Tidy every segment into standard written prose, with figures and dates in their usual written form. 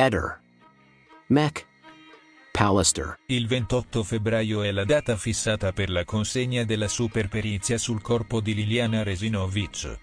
Eder. Mech. Pallister. Il 28 febbraio è la data fissata per la consegna della superperizia sul corpo di Liliana Resinovic.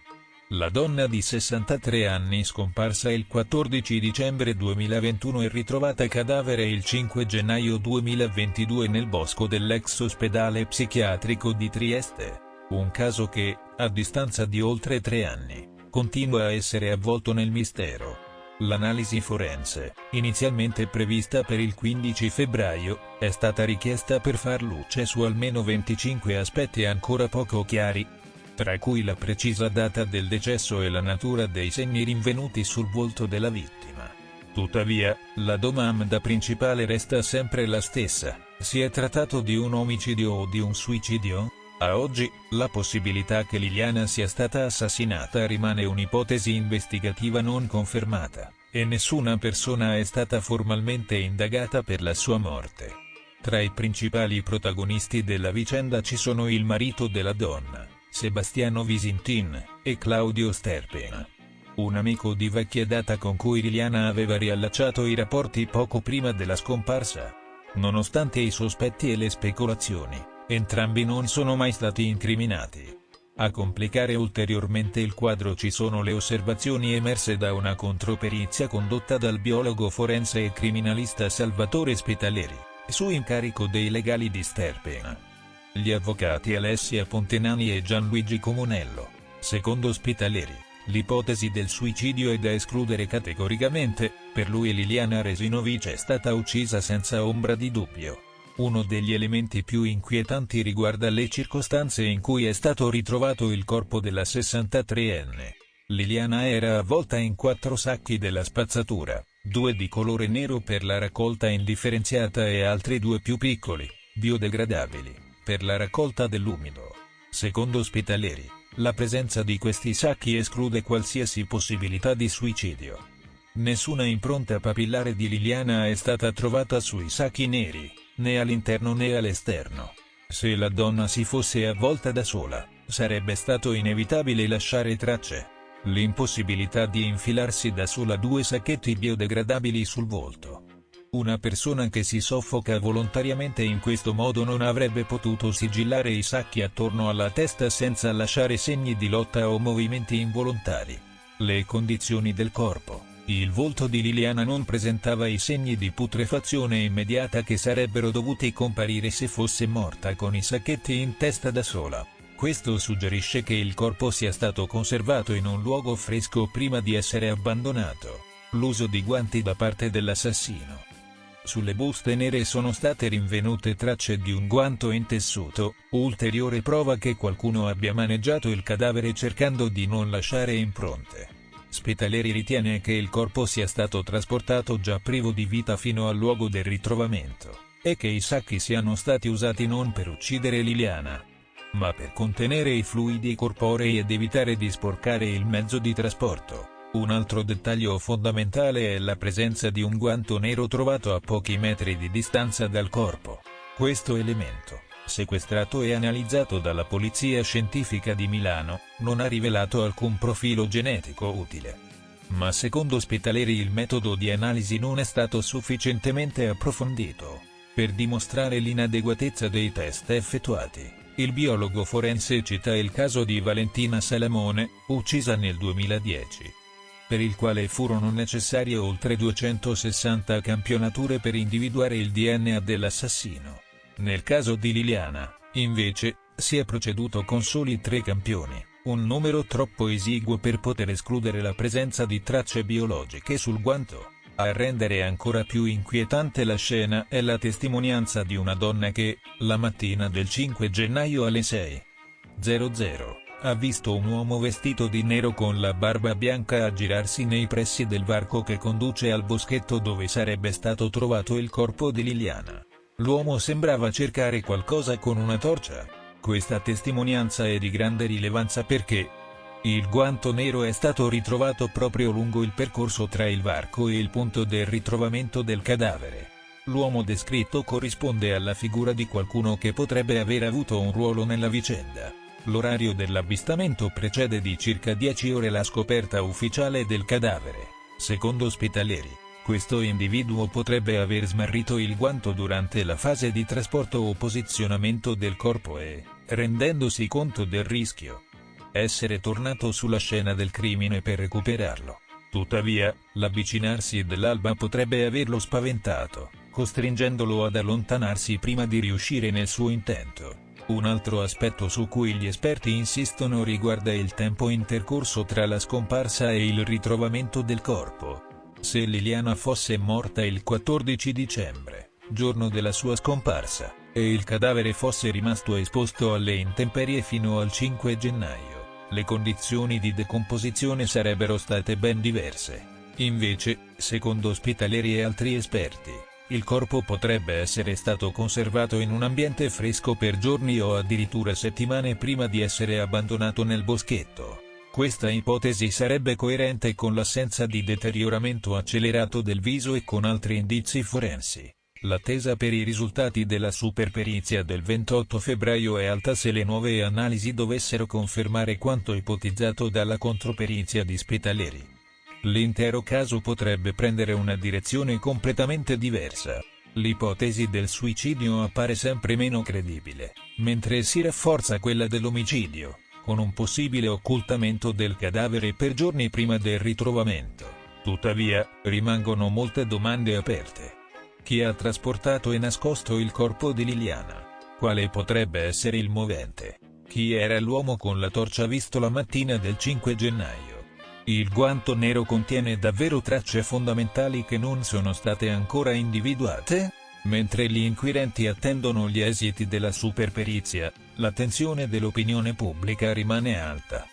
La donna di 63 anni, scomparsa il 14 dicembre 2021 e ritrovata cadavere il 5 gennaio 2022 nel bosco dell'ex ospedale psichiatrico di Trieste. Un caso che, a distanza di oltre 3 anni, continua a essere avvolto nel mistero. L'analisi forense, inizialmente prevista per il 15 febbraio, è stata richiesta per far luce su almeno 25 aspetti ancora poco chiari, tra cui la precisa data del decesso e la natura dei segni rinvenuti sul volto della vittima. Tuttavia, la domanda principale resta sempre la stessa: si è trattato di un omicidio o di un suicidio? A oggi, la possibilità che Liliana sia stata assassinata rimane un'ipotesi investigativa non confermata, e nessuna persona è stata formalmente indagata per la sua morte. Tra i principali protagonisti della vicenda ci sono il marito della donna, Sebastiano Visintin, e Claudio Sterpin, un amico di vecchia data con cui Liliana aveva riallacciato i rapporti poco prima della scomparsa. Nonostante i sospetti e le speculazioni, entrambi non sono mai stati incriminati. A complicare ulteriormente il quadro ci sono le osservazioni emerse da una controperizia condotta dal biologo forense e criminalista Salvatore Spitaleri, su incarico dei legali di Sterpin. Gli avvocati Alessia Pontenani e Gianluigi Comunello. Secondo Spitaleri, l'ipotesi del suicidio è da escludere categoricamente, per lui Liliana Resinovic è stata uccisa senza ombra di dubbio. Uno degli elementi più inquietanti riguarda le circostanze in cui è stato ritrovato il corpo della 63enne. Liliana era avvolta in 4 sacchi della spazzatura, 2 di colore nero per la raccolta indifferenziata e altri 2 più piccoli, biodegradabili, per la raccolta dell'umido. Secondo Spitaleri, la presenza di questi sacchi esclude qualsiasi possibilità di suicidio. Nessuna impronta papillare di Liliana è stata trovata sui sacchi neri, né all'interno né all'esterno. Se la donna si fosse avvolta da sola, sarebbe stato inevitabile lasciare tracce. L'impossibilità di infilarsi da sola 2 sacchetti biodegradabili sul volto. Una persona che si soffoca volontariamente in questo modo non avrebbe potuto sigillare i sacchi attorno alla testa senza lasciare segni di lotta o movimenti involontari. Le condizioni del corpo. Il volto di Liliana non presentava i segni di putrefazione immediata che sarebbero dovuti comparire se fosse morta con i sacchetti in testa da sola. Questo suggerisce che il corpo sia stato conservato in un luogo fresco prima di essere abbandonato. L'uso di guanti da parte dell'assassino. Sulle buste nere sono state rinvenute tracce di un guanto in tessuto, ulteriore prova che qualcuno abbia maneggiato il cadavere cercando di non lasciare impronte. Spitaleri ritiene che il corpo sia stato trasportato già privo di vita fino al luogo del ritrovamento, e che i sacchi siano stati usati non per uccidere Liliana, ma per contenere i fluidi corporei ed evitare di sporcare il mezzo di trasporto. Un altro dettaglio fondamentale è la presenza di un guanto nero trovato a pochi metri di distanza dal corpo. Questo elemento, sequestrato e analizzato dalla Polizia Scientifica di Milano, non ha rivelato alcun profilo genetico utile. Ma secondo Spitaleri il metodo di analisi non è stato sufficientemente approfondito per dimostrare l'inadeguatezza dei test effettuati. Il biologo forense cita il caso di Valentina Salamone, uccisa nel 2010, per il quale furono necessarie oltre 260 campionature per individuare il DNA dell'assassino. Nel caso di Liliana, invece, si è proceduto con soli 3 campioni, un numero troppo esiguo per poter escludere la presenza di tracce biologiche sul guanto. A rendere ancora più inquietante la scena è la testimonianza di una donna che, la mattina del 5 gennaio alle 6:00, ha visto un uomo vestito di nero con la barba bianca aggirarsi nei pressi del varco che conduce al boschetto dove sarebbe stato trovato il corpo di Liliana. L'uomo sembrava cercare qualcosa con una torcia. Questa testimonianza è di grande rilevanza perché il guanto nero è stato ritrovato proprio lungo il percorso tra il varco e il punto del ritrovamento del cadavere. L'uomo descritto corrisponde alla figura di qualcuno che potrebbe aver avuto un ruolo nella vicenda. L'orario dell'avvistamento precede di circa 10 ore la scoperta ufficiale del cadavere. Secondo Spitaleri, Questo individuo potrebbe aver smarrito il guanto durante la fase di trasporto o posizionamento del corpo e, rendendosi conto del rischio, essere tornato sulla scena del crimine per recuperarlo. Tuttavia, l'avvicinarsi dell'alba potrebbe averlo spaventato, costringendolo ad allontanarsi prima di riuscire nel suo intento. Un altro aspetto su cui gli esperti insistono riguarda il tempo intercorso tra la scomparsa e il ritrovamento del corpo. Se Liliana fosse morta il 14 dicembre, giorno della sua scomparsa, e il cadavere fosse rimasto esposto alle intemperie fino al 5 gennaio, le condizioni di decomposizione sarebbero state ben diverse. Invece, secondo ospedalieri e altri esperti, il corpo potrebbe essere stato conservato in un ambiente fresco per giorni o addirittura settimane prima di essere abbandonato nel boschetto. Questa ipotesi sarebbe coerente con l'assenza di deterioramento accelerato del viso e con altri indizi forensi. L'attesa per i risultati della superperizia del 28 febbraio è alta se le nuove analisi dovessero confermare quanto ipotizzato dalla controperizia di Spitaleri. L'intero caso potrebbe prendere una direzione completamente diversa. L'ipotesi del suicidio appare sempre meno credibile, mentre si rafforza quella dell'omicidio, con un possibile occultamento del cadavere per giorni prima del ritrovamento. Tuttavia, rimangono molte domande aperte. Chi ha trasportato e nascosto il corpo di Liliana? Quale potrebbe essere il movente? Chi era l'uomo con la torcia visto la mattina del 5 gennaio? Il guanto nero contiene davvero tracce fondamentali che non sono state ancora individuate? Mentre gli inquirenti attendono gli esiti della superperizia, l'attenzione dell'opinione pubblica rimane alta,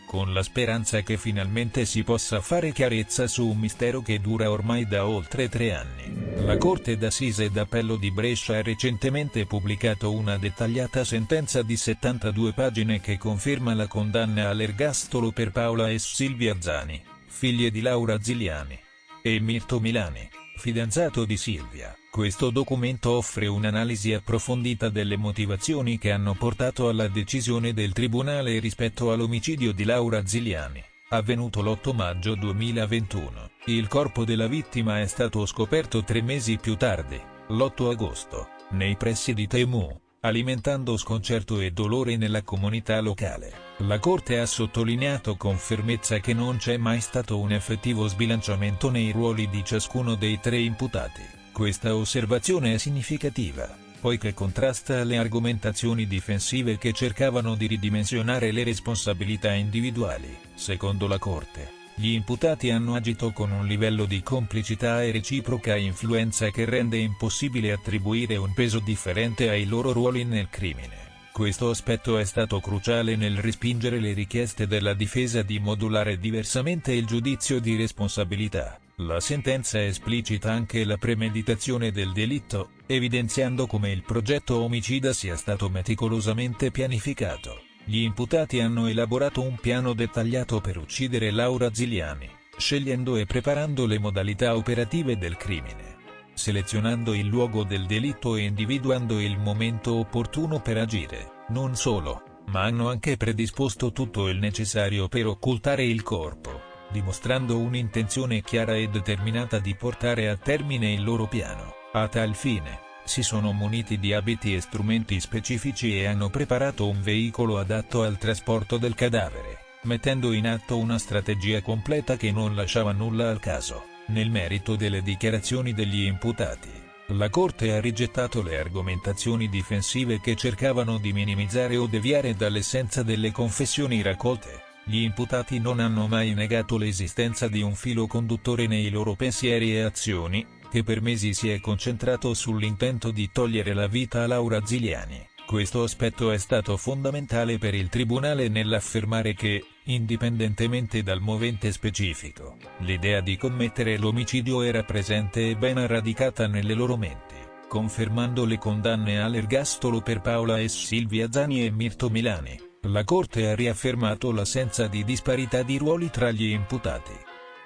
con la speranza che finalmente si possa fare chiarezza su un mistero che dura ormai da oltre 3 anni. La Corte d'Assise d'Appello di Brescia ha recentemente pubblicato una dettagliata sentenza di 72 pagine che conferma la condanna all'ergastolo per Paola e Silvia Zani, figlie di Laura Ziliani, e Mirto Milani, fidanzato di Silvia. Questo documento offre un'analisi approfondita delle motivazioni che hanno portato alla decisione del Tribunale rispetto all'omicidio di Laura Ziliani, avvenuto l'8 maggio 2021. Il corpo della vittima è stato scoperto 3 mesi più tardi, l'8 agosto, nei pressi di Temu, alimentando sconcerto e dolore nella comunità locale. La Corte ha sottolineato con fermezza che non c'è mai stato un effettivo sbilanciamento nei ruoli di ciascuno dei 3 imputati. Questa osservazione è significativa, poiché contrasta le argomentazioni difensive che cercavano di ridimensionare le responsabilità individuali. Secondo la Corte, gli imputati hanno agito con un livello di complicità e reciproca influenza che rende impossibile attribuire un peso differente ai loro ruoli nel crimine. Questo aspetto è stato cruciale nel respingere le richieste della difesa di modulare diversamente il giudizio di responsabilità. La sentenza esplicita anche la premeditazione del delitto, evidenziando come il progetto omicida sia stato meticolosamente pianificato. Gli imputati hanno elaborato un piano dettagliato per uccidere Laura Ziliani, scegliendo e preparando le modalità operative del crimine, selezionando il luogo del delitto e individuando il momento opportuno per agire. Non solo, ma hanno anche predisposto tutto il necessario per occultare il corpo, dimostrando un'intenzione chiara e determinata di portare a termine il loro piano. A tal fine, si sono muniti di abiti e strumenti specifici e hanno preparato un veicolo adatto al trasporto del cadavere, mettendo in atto una strategia completa che non lasciava nulla al caso. Nel merito delle dichiarazioni degli imputati, la Corte ha rigettato le argomentazioni difensive che cercavano di minimizzare o deviare dall'essenza delle confessioni raccolte. Gli imputati non hanno mai negato l'esistenza di un filo conduttore nei loro pensieri e azioni, che per mesi si è concentrato sull'intento di togliere la vita a Laura Ziliani. Questo aspetto è stato fondamentale per il Tribunale nell'affermare che, indipendentemente dal movente specifico, l'idea di commettere l'omicidio era presente e ben radicata nelle loro menti, confermando le condanne all'ergastolo per Paola e Silvia Zani e Mirto Milani. La Corte ha riaffermato l'assenza di disparità di ruoli tra gli imputati,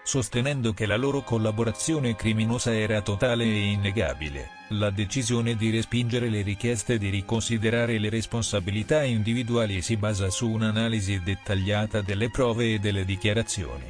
sostenendo che la loro collaborazione criminosa era totale e innegabile. La decisione di respingere le richieste di riconsiderare le responsabilità individuali si basa su un'analisi dettagliata delle prove e delle dichiarazioni,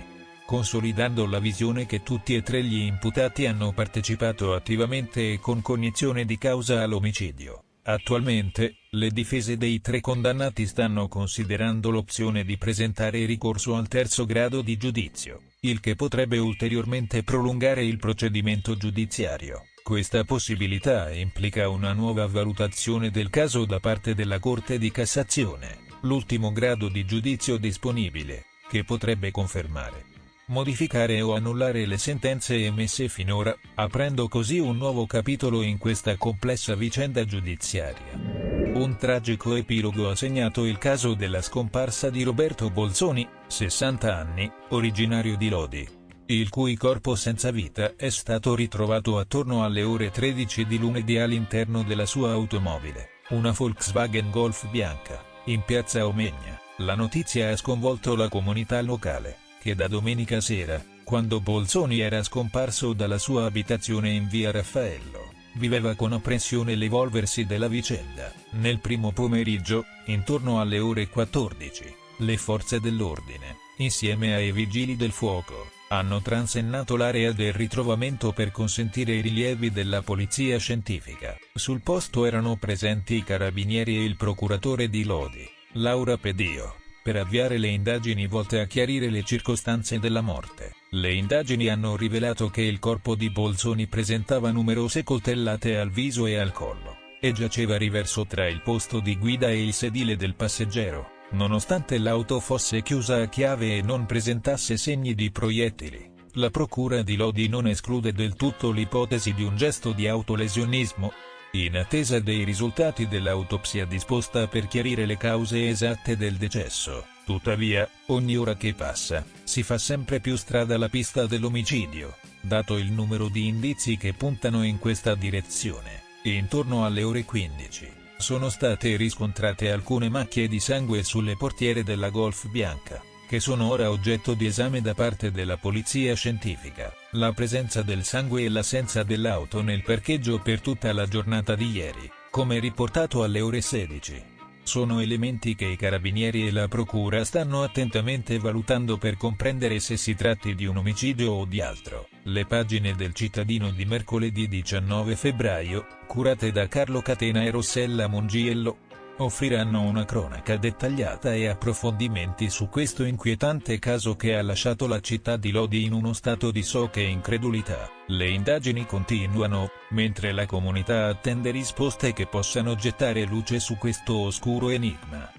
consolidando la visione che tutti e tre gli imputati hanno partecipato attivamente e con cognizione di causa all'omicidio. Attualmente, le difese dei tre condannati stanno considerando l'opzione di presentare ricorso al terzo grado di giudizio, il che potrebbe ulteriormente prolungare il procedimento giudiziario. Questa possibilità implica una nuova valutazione del caso da parte della Corte di Cassazione, l'ultimo grado di giudizio disponibile, che potrebbe confermare, modificare o annullare le sentenze emesse finora, aprendo così un nuovo capitolo in questa complessa vicenda giudiziaria. Un tragico epilogo ha segnato il caso della scomparsa di Roberto Bolzoni, 60 anni, originario di Lodi, il cui corpo senza vita è stato ritrovato attorno alle ore 13 di lunedì all'interno della sua automobile, una Volkswagen Golf bianca, in piazza Omegna. La notizia ha sconvolto la comunità locale, che da domenica sera, quando Bolzoni era scomparso dalla sua abitazione in via Raffaello, viveva con apprensione l'evolversi della vicenda. Nel primo pomeriggio, intorno alle ore 14, le forze dell'ordine, insieme ai vigili del fuoco, hanno transennato l'area del ritrovamento per consentire i rilievi della polizia scientifica. Sul posto erano presenti i carabinieri e il procuratore di Lodi, Laura Pedio, per avviare le indagini volte a chiarire le circostanze della morte. Le indagini hanno rivelato che il corpo di Bolzoni presentava numerose coltellate al viso e al collo, e giaceva riverso tra il posto di guida e il sedile del passeggero, nonostante l'auto fosse chiusa a chiave e non presentasse segni di proiettili. La procura di Lodi non esclude del tutto l'ipotesi di un gesto di autolesionismo, in attesa dei risultati dell'autopsia disposta per chiarire le cause esatte del decesso. Tuttavia, ogni ora che passa, si fa sempre più strada la pista dell'omicidio, dato il numero di indizi che puntano in questa direzione. Intorno alle ore 15, sono state riscontrate alcune macchie di sangue sulle portiere della Golf bianca, che sono ora oggetto di esame da parte della polizia scientifica. La presenza del sangue e l'assenza dell'auto nel parcheggio per tutta la giornata di ieri, come riportato alle ore 16, sono elementi che i carabinieri e la procura stanno attentamente valutando per comprendere se si tratti di un omicidio o di altro. Le pagine del Cittadino di mercoledì 19 febbraio, curate da Carlo Catena e Rossella Mongiello, offriranno una cronaca dettagliata e approfondimenti su questo inquietante caso che ha lasciato la città di Lodi in uno stato di sciocca incredulità. Le indagini continuano, mentre la comunità attende risposte che possano gettare luce su questo oscuro enigma.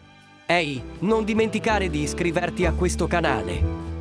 Ehi, non dimenticare di iscriverti a questo canale.